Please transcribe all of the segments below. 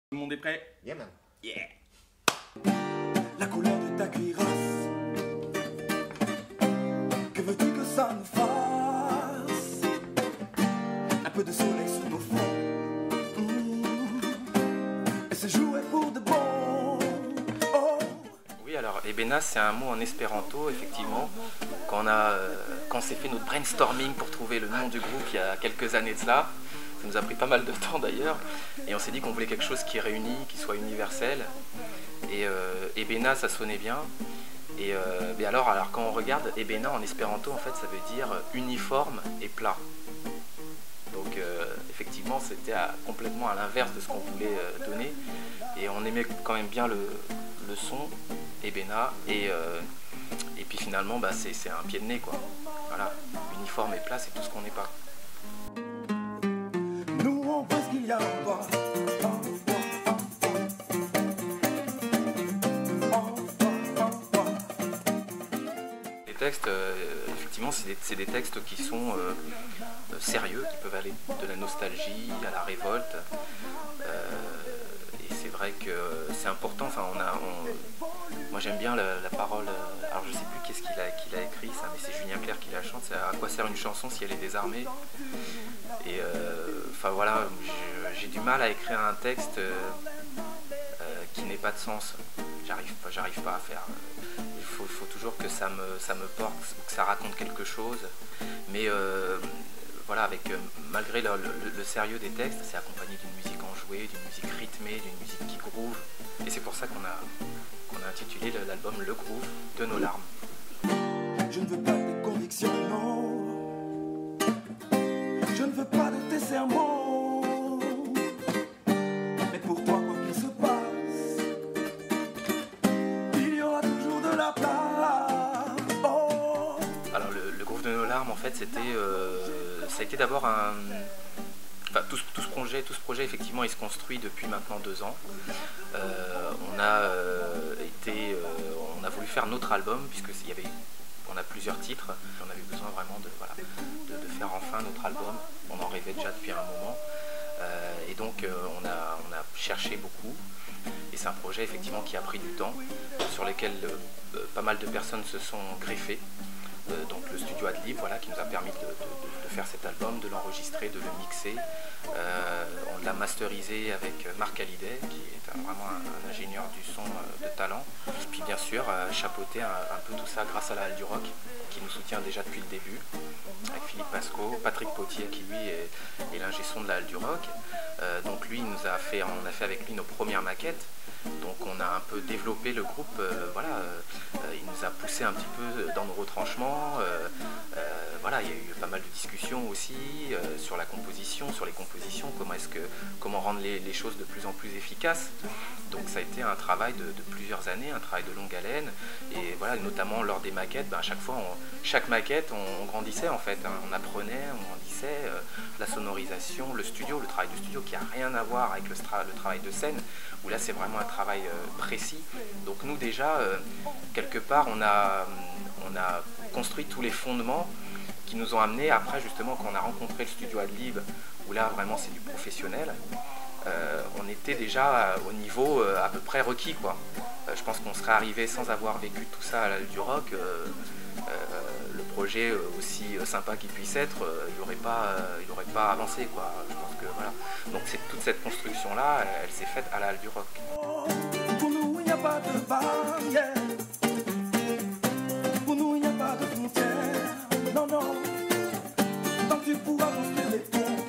Tout le monde est prêt? Yeah man. Yeah. La couleur de ta cuirasse, que veux-tu que ça nous fasse? Un peu de soleil sur nos fronts, et se jouer pour de bon. Oh. Oui, alors Ebena, c'est un mot en espéranto, effectivement. Quand on s'est fait notre brainstorming pour trouver le nom du groupe il y a quelques années de cela, ça nous a pris pas mal de temps d'ailleurs, et on s'est dit qu'on voulait quelque chose qui réunit, qui soit universel. Et Ebena, ça sonnait bien. Et alors quand on regarde Ebena en espéranto, en fait, ça veut dire uniforme et plat. Donc effectivement, c'était complètement à l'inverse de ce qu'on voulait donner. Et on aimait quand même bien le son Ebena. Et puis finalement, c'est un pied de nez, quoi. Voilà, uniforme et plat, c'est tout ce qu'on n'est pas. Nous, on voit ce qu'il y a en toi. Les textes, effectivement, c'est des textes qui sont sérieux, qui peuvent aller de la nostalgie à la révolte. Et c'est vrai que c'est important. Enfin, moi j'aime bien la parole. Alors je sais plus qu'est-ce qu'il a écrit ça, mais c'est Julien Clerc qui la chante. C'est à quoi sert une chanson si elle est désarmée. Et enfin voilà, j'ai du mal à écrire un texte qui n'ait pas de sens. J'arrive pas à faire. Il faut toujours que ça me porte, que ça raconte quelque chose. Mais voilà, malgré le sérieux des textes, c'est accompagné d'une musique enjouée, d'une musique rythmée, d'une musique qui groove. Et c'est pour ça qu'on a intitulé l'album Le Groove de nos larmes. Je ne veux pas de convictions, non. Je ne veux pas de tes sermons. Mais pour toi, quoi qu'il se passe, il y aura toujours de la place. Oh. Alors le Groove de nos larmes, en fait, ça a été d'abord un... Enfin, tout ce projet, effectivement, il se construit depuis maintenant 2 ans. On a voulu faire notre album, on a plusieurs titres. On avait besoin vraiment de faire enfin notre album. On en rêvait déjà depuis un moment. Et donc, on a cherché beaucoup. Et c'est un projet, effectivement, qui a pris du temps, sur lequel pas mal de personnes se sont greffées. Donc le studio Adlib, voilà, qui nous a permis de faire cet album, de l'enregistrer, de le mixer. On l'a masterisé avec Marc Hallyday, qui est vraiment un ingénieur du son de talent. Et puis bien sûr, chapeauter un peu tout ça grâce à la Halle du Rock, qui nous soutient déjà depuis le début, avec Philippe Pasco, Patrick Potier, qui lui est l'ingé son de la Halle du Rock. Donc lui, on a fait avec lui nos premières maquettes. Donc on a un peu développé le groupe, il nous a poussé un petit peu dans nos retranchements, voilà, il y a eu pas mal de discussions aussi sur la composition, sur les compositions, comment rendre les choses de plus en plus efficaces. Donc ça a été un travail de plusieurs années, un travail de longue haleine, et voilà, notamment lors des maquettes, à chaque fois, chaque maquette, on grandissait en fait, hein, on apprenait, on grandissait, la sonorisation, le studio, le travail du studio qui n'a rien à voir avec le travail de scène, où là c'est vraiment un travail précis. Donc nous déjà, quelque part, on a construit tous les fondements qui nous ont amenés après, justement, quand on a rencontré le studio Adlib, où là vraiment c'est du professionnel, on était déjà au niveau à peu près requis, quoi. Je pense qu'on serait arrivé sans avoir vécu tout ça à la Halle du Rock. Le projet, aussi sympa qu'il puisse être, il n'aurait pas avancé, quoi. Je pense que voilà. Donc toute cette construction-là, elle s'est faite à la Halle du Rock. Pour nous, il n'y a pas de barrière. Pour nous, il n'y a pas de frontières. Non, non. Tant que tu pourras construire des ponts,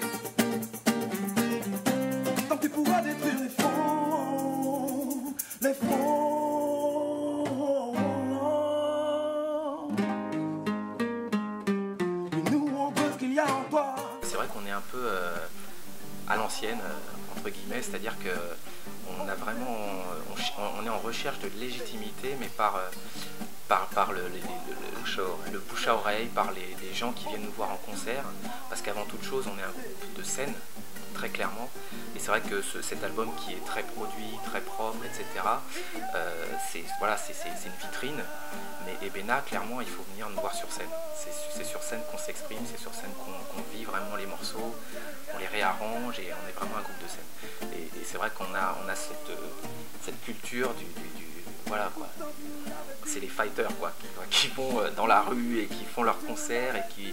tant que tu pourras détruire les fonds, les fonds. Et nous, on veut ce qu'il y a en toi. C'est vrai qu'on est un peu à l'ancienne, entre guillemets, c'est-à-dire que on est en recherche de légitimité, mais par le bouche à oreille, par les gens qui viennent nous voir en concert, parce qu'avant toute chose, on est un groupe de scène, très clairement. Et c'est vrai que cet album qui est très produit, très propre, etc., c'est une vitrine. Mais Ebena, clairement, il faut venir nous voir sur scène. C'est sur scène qu'on s'exprime, c'est sur scène qu'on vit vraiment les morceaux, on les réarrange et on est vraiment un groupe de scène. Et c'est vrai qu'on a cette culture voilà quoi. C'est les fighters quoi, qui vont dans la rue et qui font leurs concerts et qui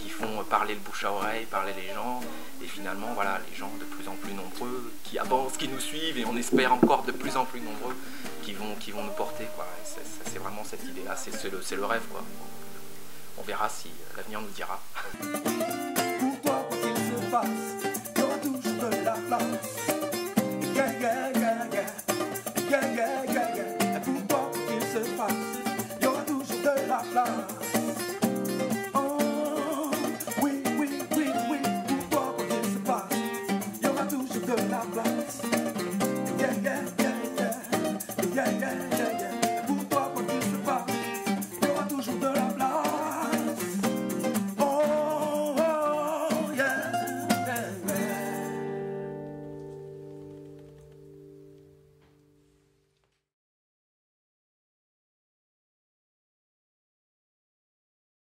font parler le bouche à oreille, parler les gens, et finalement voilà, les gens de plus en plus nombreux qui avancent, qui nous suivent, et on espère encore de plus en plus nombreux qui vont nous porter quoi. C'est vraiment cette idée là, c'est le rêve quoi. On verra si l'avenir nous dira. Pour toi, quoi qu'il se passe, il y aura toujours de la place.